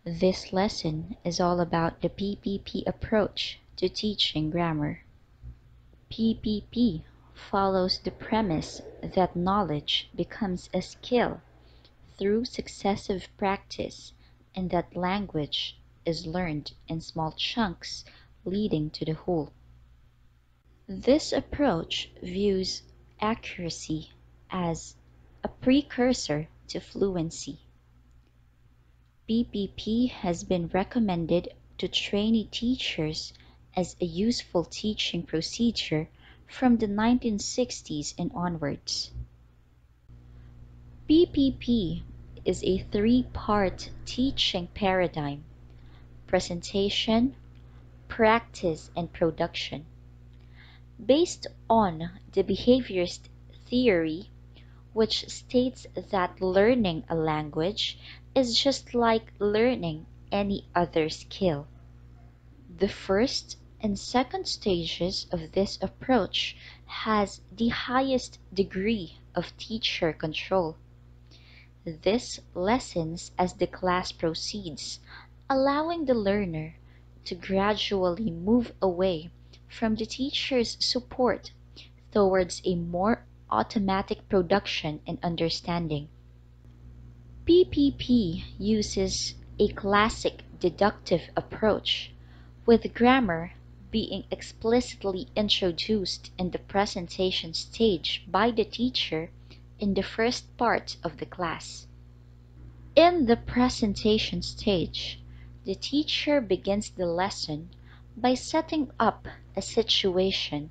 This lesson is all about the PPP approach to teaching grammar. PPP follows the premise that knowledge becomes a skill through successive practice and that language is learned in small chunks leading to the whole. This approach views accuracy as a precursor to fluency. PPP has been recommended to trainee teachers as a useful teaching procedure from the 1960s and onwards. PPP is a three-part teaching paradigm: presentation, practice, and production. Based on the behaviorist theory, which states that learning a language is just like learning any other skill. The first and second stages of this approach has the highest degree of teacher control. This lessens as the class proceeds, allowing the learner to gradually move away from the teacher's support towards a more automatic production and understanding. PPP uses a classic deductive approach, with grammar being explicitly introduced in the presentation stage by the teacher in the first part of the class. In the presentation stage, the teacher begins the lesson by setting up a situation,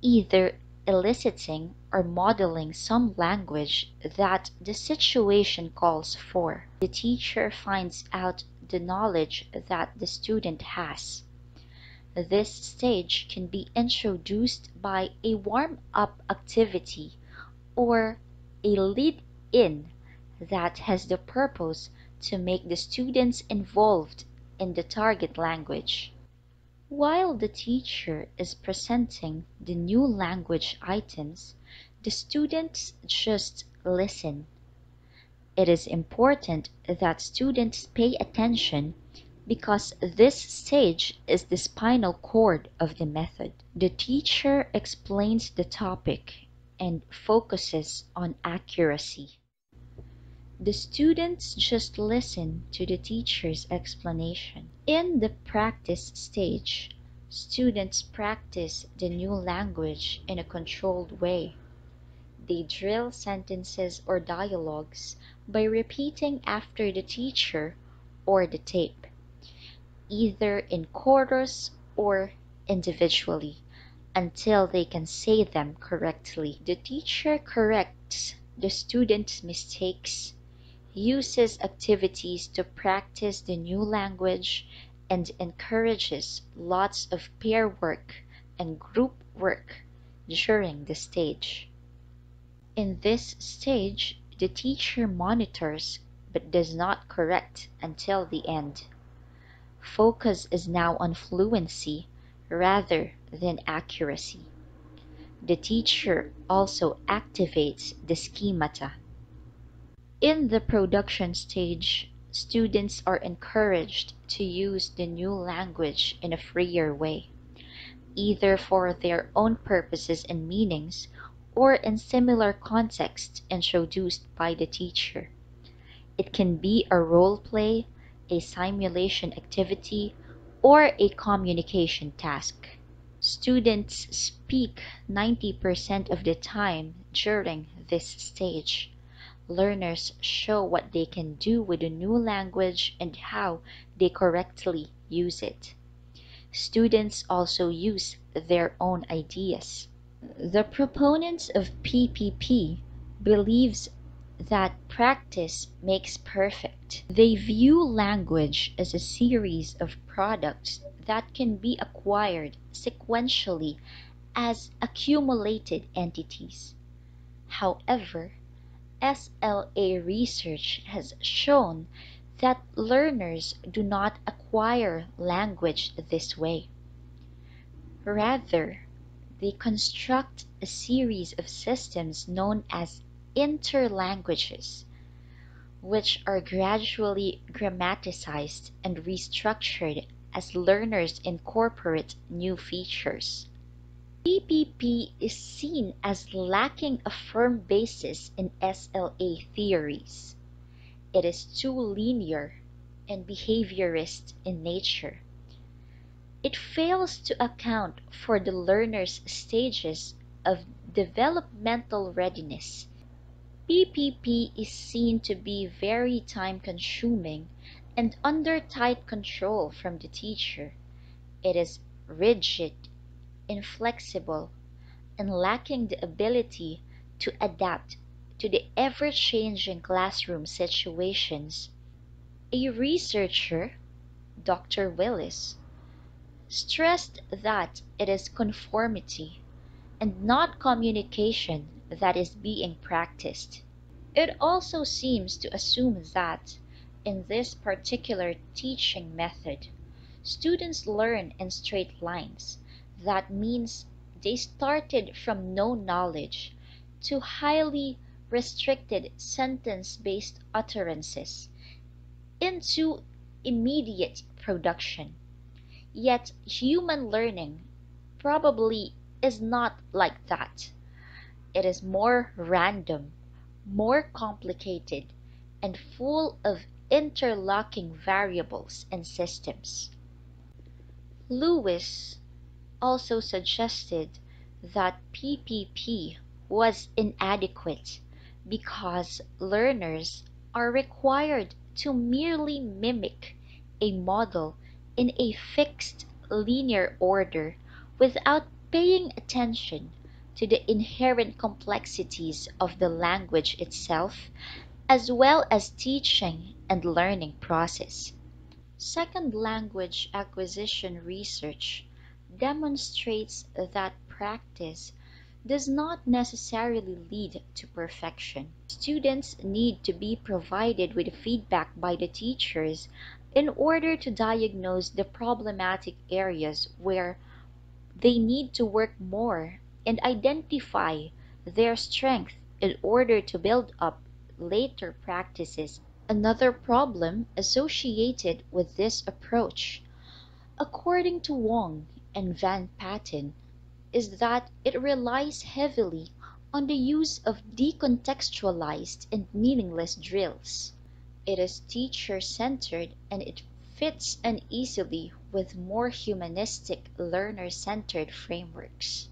either eliciting or modeling some language that the situation calls for. The teacher finds out the knowledge that the student has. This stage can be introduced by a warm-up activity or a lead-in that has the purpose to make the students involved in the target language. While the teacher is presenting the new language items, the students just listen. It is important that students pay attention because this stage is the spinal cord of the method. The teacher explains the topic and focuses on accuracy. The students just listen to the teacher's explanation. In the practice stage, students practice the new language in a controlled way. They drill sentences or dialogues by repeating after the teacher or the tape, either in chorus or individually, until they can say them correctly. The teacher corrects the students' mistakes, uses activities to practice the new language, and encourages lots of pair work and group work during the stage. In this stage, the teacher monitors but does not correct until the end. Focus is now on fluency rather than accuracy. The teacher also activates the schemata. In the production stage, students are encouraged to use the new language in a freer way, either for their own purposes and meanings or in similar contexts introduced by the teacher. It can be a role play, a simulation activity, or a communication task. Students speak 90% of the time during this stage. Learners show what they can do with the new language and how they correctly use it. Students also use their own ideas. The proponents of PPP believes that practice makes perfect. They view language as a series of products that can be acquired sequentially as accumulated entities. However, SLA research has shown that learners do not acquire language this way. Rather, they construct a series of systems known as interlanguages, which are gradually grammaticized and restructured as learners incorporate new features. PPP is seen as lacking a firm basis in SLA theories. It is too linear and behaviorist in nature. It fails to account for the learner's stages of developmental readiness. PPP is seen to be very time-consuming and under tight control from the teacher. It is rigid, inflexible, and lacking the ability to adapt to the ever-changing classroom situations. A researcher, Dr. Willis, stressed that it is conformity and not communication that is being practiced. It also seems to assume that, in this particular teaching method, students learn in straight lines. That means they started from no knowledge to highly restricted sentence-based utterances into immediate production. Yet human learning probably is not like that. It is more random, more complicated, and full of interlocking variables and systems. Lewis also suggested that PPP was inadequate because learners are required to merely mimic a model in a fixed linear order without paying attention to the inherent complexities of the language itself as well as teaching and learning process. Second language acquisition research demonstrates that practice does not necessarily lead to perfection. Students need to be provided with feedback by the teachers in order to diagnose the problematic areas where they need to work more and identify their strength in order to build up later practices. Another problem associated with this approach, according to Wong and Van Patten, is that it relies heavily on the use of decontextualized and meaningless drills. It is teacher-centered and it fits uneasily with more humanistic, learner-centered frameworks.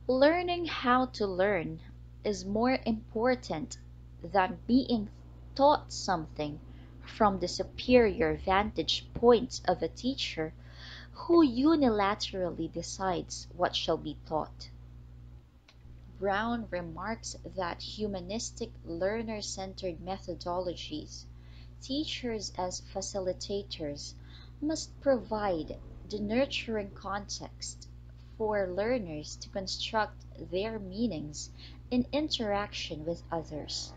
Learning how to learn is more important than being taught something from the superior vantage point of a teacher who unilaterally decides what shall be taught. Brown remarks that humanistic learner-centered methodologies, teachers as facilitators, must provide the nurturing context for learners to construct their meanings in interaction with others.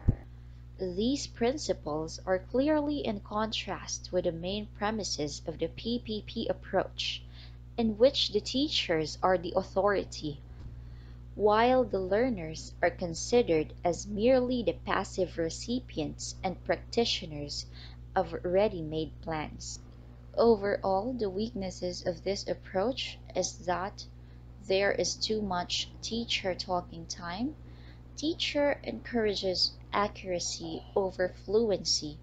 These principles are clearly in contrast with the main premises of the PPP approach, in which the teachers are the authority, while the learners are considered as merely the passive recipients and practitioners of ready-made plans. Overall, the weaknesses of this approach is that there is too much teacher talking time. Teacher encourages accuracy over fluency.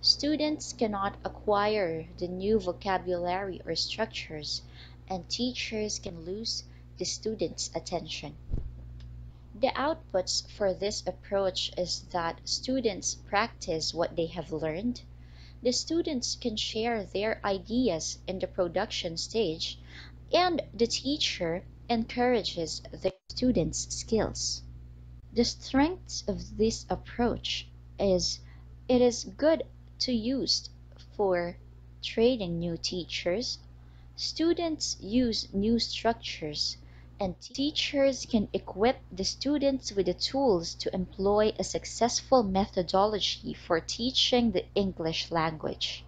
Students cannot acquire the new vocabulary or structures, and teachers can lose the students' attention. The outputs for this approach is that students practice what they have learned. The students can share their ideas in the production stage, and the teacher encourages the students' skills. The strengths of this approach is it is good to use for training new teachers, students use new structures, and teachers can equip the students with the tools to employ a successful methodology for teaching the English language.